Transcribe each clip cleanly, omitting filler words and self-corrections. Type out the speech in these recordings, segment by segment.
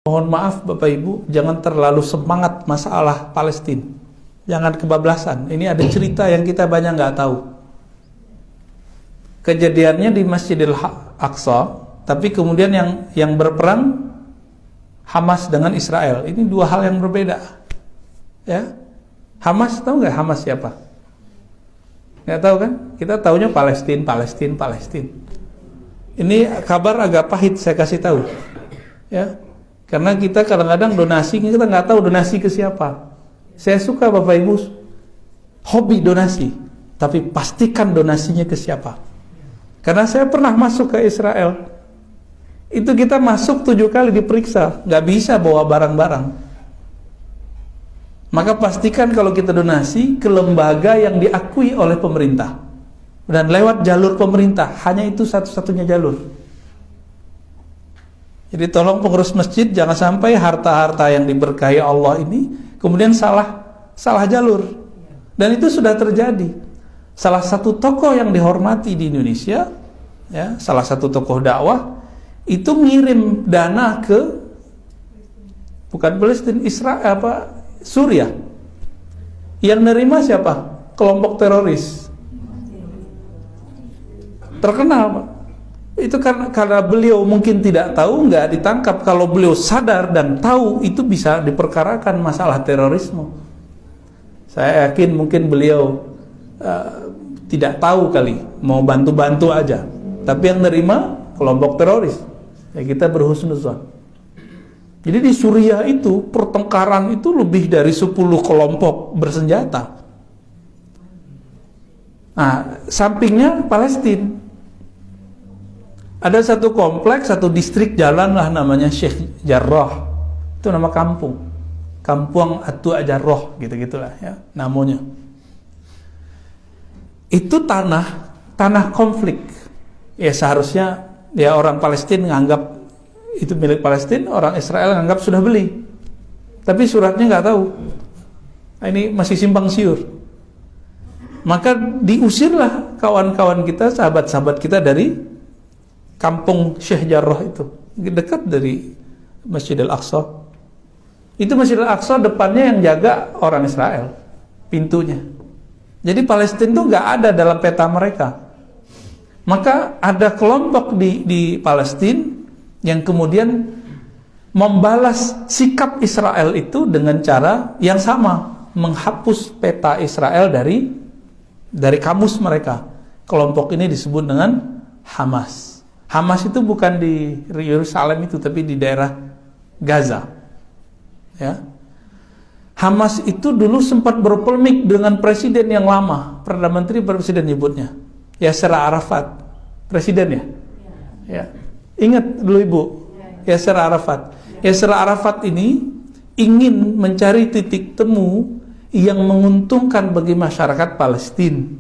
Mohon maaf Bapak Ibu, jangan terlalu semangat masalah Palestina. Jangan kebablasan. Ini ada cerita yang kita banyak nggak tahu. Kejadiannya di Masjidil Aqsa, tapi kemudian yang berperang Hamas dengan Israel. Ini dua hal yang berbeda. Ya, Hamas, tahu nggak Hamas siapa? Nggak tahu kan? Kita taunya Palestina. Ini kabar agak pahit saya kasih tahu. Ya. Karena kita kadang-kadang donasi, kita nggak tahu donasi ke siapa. Saya suka Bapak Ibu hobi donasi, tapi pastikan donasinya ke siapa. Karena saya pernah masuk ke Israel, itu kita masuk 7 kali diperiksa, nggak bisa bawa barang-barang. Maka pastikan kalau kita donasi ke lembaga yang diakui oleh pemerintah dan lewat jalur pemerintah, hanya itu satu-satunya jalur. Jadi tolong pengurus masjid jangan sampai harta-harta yang diberkahi Allah ini kemudian salah jalur. Dan itu sudah terjadi. Salah satu tokoh yang dihormati di Indonesia, ya, salah satu tokoh dakwah itu ngirim dana ke bukan Palestina, Israel Suriah. Yang nerima siapa? Kelompok teroris. Terkenal, Pak. Itu karena beliau mungkin tidak tahu, nggak ditangkap. Kalau beliau sadar dan tahu, itu bisa diperkarakan masalah terorisme. Saya yakin mungkin beliau tidak tahu kali, mau bantu-bantu aja. Tapi yang nerima kelompok teroris. Ya, kita berhusnuzon. Jadi di Suriah itu pertengkaran itu lebih dari 10 kelompok bersenjata. Nah, sampingnya Palestina. Ada satu kompleks, satu distrik jalan lah namanya Sheikh Jarrah. Itu nama kampung. Kampung Atua Jarrah, gitu-gitulah ya namanya. Itu tanah konflik. Ya seharusnya ya orang Palestina nganggap itu milik Palestina, orang Israel nganggap sudah beli. Tapi suratnya nggak tahu. Nah, ini masih simpang siur. Maka diusirlah kawan-kawan kita, sahabat-sahabat kita dari kampung Sheikh Jarrah itu, dekat dari Masjidil Aqsa. Itu Masjidil Aqsa depannya yang jaga orang Israel, pintunya. Jadi Palestina itu nggak ada dalam peta mereka. Maka ada kelompok di Palestina yang kemudian membalas sikap Israel itu dengan cara yang sama, menghapus peta Israel dari kamus mereka. Kelompok ini disebut dengan Hamas. Hamas itu bukan di Yerusalem itu, tapi di daerah Gaza. Ya. Hamas itu dulu sempat berpolemik dengan presiden yang lama, Perdana Menteri presiden nyebutnya, Yasser Arafat, presiden ya. Ya. Ingat dulu Ibu, Yasser Arafat. Yasser Arafat ini ingin mencari titik temu yang menguntungkan bagi masyarakat Palestina.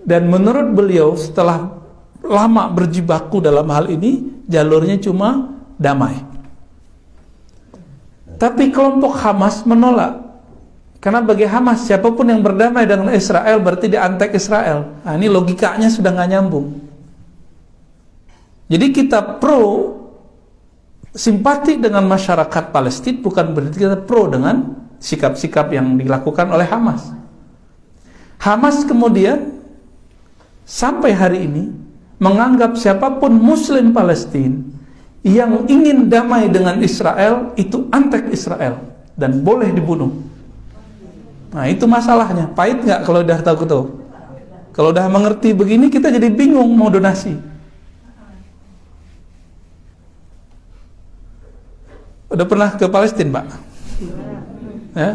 Dan menurut beliau setelah lama berjibaku dalam hal ini, jalurnya cuma damai. Tapi kelompok Hamas menolak. Karena bagi Hamas, siapapun yang berdamai dengan Israel berarti dia antek Israel. Nah, ini logikanya sudah nggak nyambung. Jadi kita pro simpati dengan masyarakat Palestina, bukan berarti kita pro dengan sikap-sikap yang dilakukan oleh Hamas. Hamas kemudian sampai hari ini menganggap siapapun Muslim Palestina yang ingin damai dengan Israel itu antek Israel dan boleh dibunuh. Nah, itu masalahnya. Pahit nggak kalau udah tahu? Kalau udah mengerti begini, kita jadi bingung mau donasi. Udah pernah ke Palestina, Pak? Ya?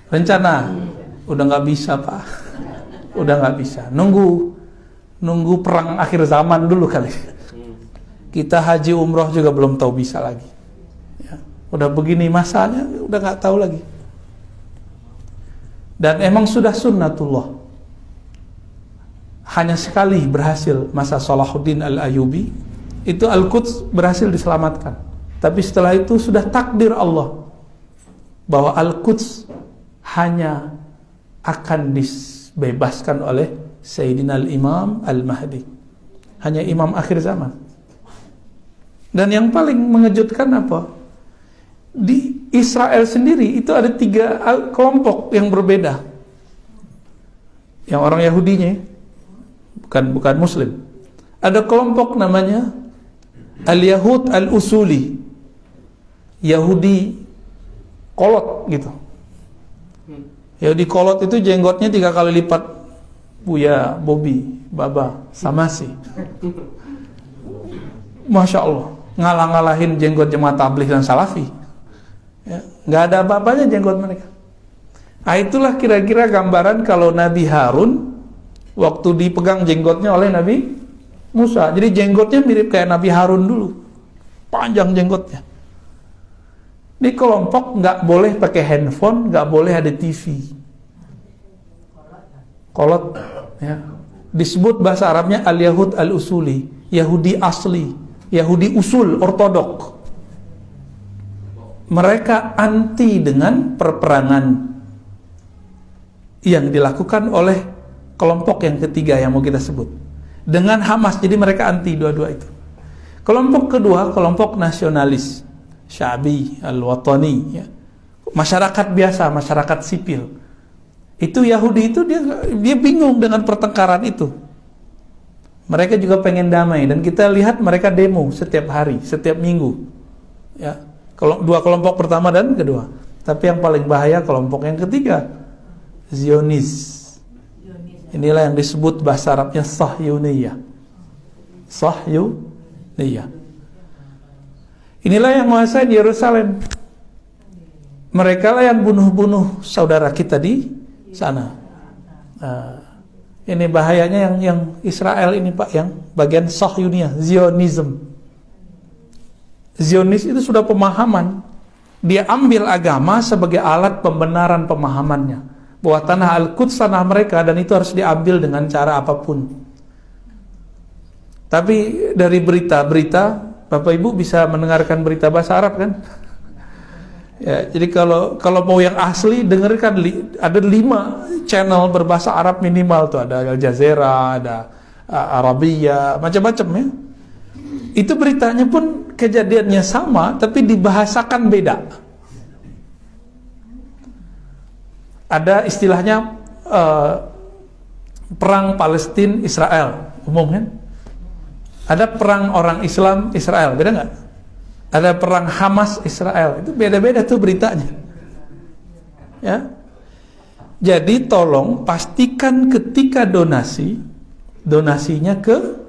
Rencana? Udah nggak bisa, Pak. Udah nggak bisa. Nunggu perang akhir zaman dulu kali. Kita haji umroh juga belum tahu bisa lagi. Ya, udah begini masanya, udah nggak tahu lagi. Dan emang sudah sunnatullah. Hanya sekali berhasil masa Salahuddin Al-Ayyubi, itu Al-Quds berhasil diselamatkan. Tapi setelah itu sudah takdir Allah bahwa Al-Quds hanya akan dibebaskan oleh Sayyidina Al-Imam Al-Mahdi. Hanya imam akhir zaman. Dan yang paling mengejutkan apa? Di Israel sendiri itu ada 3 kelompok yang berbeda. Yang orang Yahudinya, bukan Muslim. Ada kelompok namanya Al-Yahud Al-Usuli, Yahudi kolot gitu. Yahudi kolot itu jenggotnya 3 kali lipat Buya, Bobby, Baba, Samasi. Masya Allah, ngalah-ngalahin jenggot jemaah tabligh dan salafi. Ya, nggak ada apa-apanya jenggot mereka. Nah, itulah kira-kira gambaran kalau Nabi Harun waktu dipegang jenggotnya oleh Nabi Musa. Jadi jenggotnya mirip kayak Nabi Harun dulu, panjang jenggotnya. Di kelompok nggak boleh pakai handphone, nggak boleh ada TV. Kolot, ya. Disebut bahasa Arabnya Al-Yahud Al-Usuli, Yahudi asli, Yahudi usul, ortodok. Mereka anti dengan perperangan yang dilakukan oleh kelompok yang ketiga yang mau kita sebut, dengan Hamas. Jadi mereka anti dua-dua itu. Kelompok kedua, kelompok nasionalis, Syabi, Al-Watani, ya. Masyarakat biasa, masyarakat sipil. Itu Yahudi itu dia bingung dengan pertengkaran itu. Mereka juga pengen damai, dan kita lihat mereka demo setiap hari, setiap minggu. Ya, kalau 2 kelompok pertama dan kedua. Tapi yang paling bahaya kelompok yang ketiga, Zionis. Inilah yang disebut bahasa Arabnya Sahyuniyah. Sahyuniyah. Inilah yang menguasai Yerusalem. Mereka lah yang bunuh-bunuh saudara kita di sana. Ini bahayanya yang Israel ini, Pak, yang bagian Sahyuniyah, Zionism. Zionis itu sudah pemahaman. Dia ambil agama sebagai alat pembenaran pemahamannya, bahwa tanah Al-Quds tanah mereka, dan itu harus diambil dengan cara apapun. Tapi dari berita-berita, Bapak Ibu bisa mendengarkan berita bahasa Arab kan? Ya, jadi kalau mau yang asli, dengarkan ada 5 channel berbahasa Arab minimal tuh, ada Al Jazeera, ada Arabia, macam-macam ya. Itu beritanya pun kejadiannya sama, tapi dibahasakan beda. Ada istilahnya perang Palestina Israel, umum kan? Ada perang orang Islam Israel, beda nggak? Ada perang Hamas Israel, itu beda-beda tuh beritanya. Ya. Jadi tolong pastikan ketika donasinya ke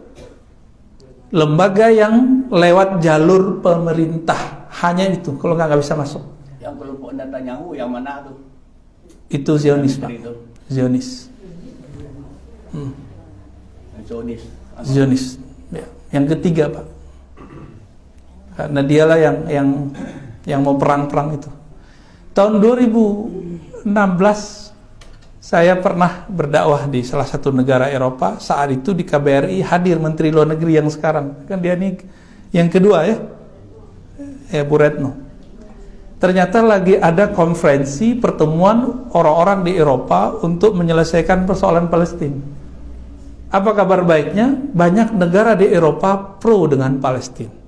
lembaga yang lewat jalur pemerintah. Hanya itu, kalau nggak bisa masuk. Yang kelompok Netanyahu yang mana tuh? Itu Zionis, Pak. Zionis. Zionis. Ya. Yang ketiga, Pak. Karena dialah yang mau perang-perang itu. Tahun 2016 saya pernah berdakwah di salah satu negara Eropa. Saat itu di KBRI hadir Menteri Luar Negeri yang sekarang. Kan dia nih yang kedua ya. Bu Retno. Ternyata lagi ada konferensi pertemuan orang-orang di Eropa untuk menyelesaikan persoalan Palestina. Apa kabar baiknya? Banyak negara di Eropa pro dengan Palestina.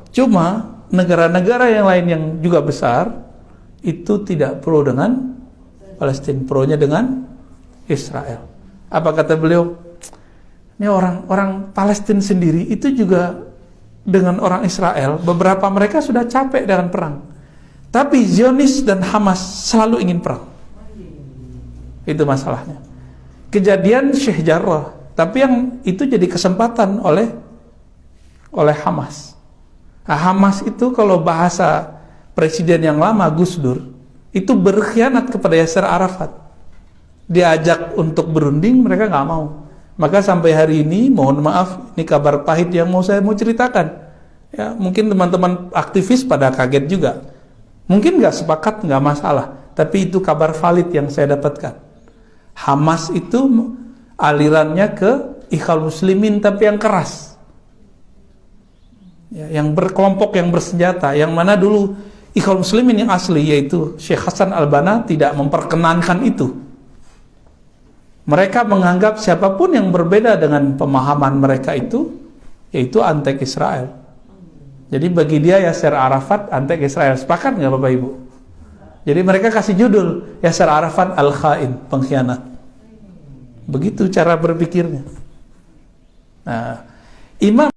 Cuma negara-negara yang lain yang juga besar itu tidak pro dengan Palestina, pro-nya dengan Israel. Apa kata beliau? Ini orang Palestina sendiri itu juga dengan orang Israel, beberapa mereka sudah capek dengan perang. Tapi Zionis dan Hamas selalu ingin perang. Itu masalahnya. Kejadian Sheikh Jarrah, tapi yang itu jadi kesempatan oleh Hamas. Nah, Hamas itu kalau bahasa presiden yang lama Gus Dur itu berkhianat kepada Yasser Arafat. Diajak untuk berunding, mereka nggak mau. Maka sampai hari ini, mohon maaf, ini kabar pahit yang saya mau ceritakan. Ya, mungkin teman-teman aktivis pada kaget juga. Mungkin nggak sepakat, nggak masalah. Tapi itu kabar valid yang saya dapatkan. Hamas itu alirannya ke Ikhwal Muslimin, tapi yang keras. Ya, yang berkelompok, yang bersenjata, yang mana dulu Ikhwal Muslimin yang asli, yaitu Syekh Hasan Al-Banna, tidak memperkenankan itu. Mereka menganggap siapapun yang berbeda dengan pemahaman mereka itu, yaitu antek Israel. Jadi bagi dia Yasser Arafat antek Israel. Sepakat nggak Bapak Ibu? Jadi mereka kasih judul Yasser Arafat Al-Khain, pengkhianat. Begitu cara berpikirnya. Nah, Imam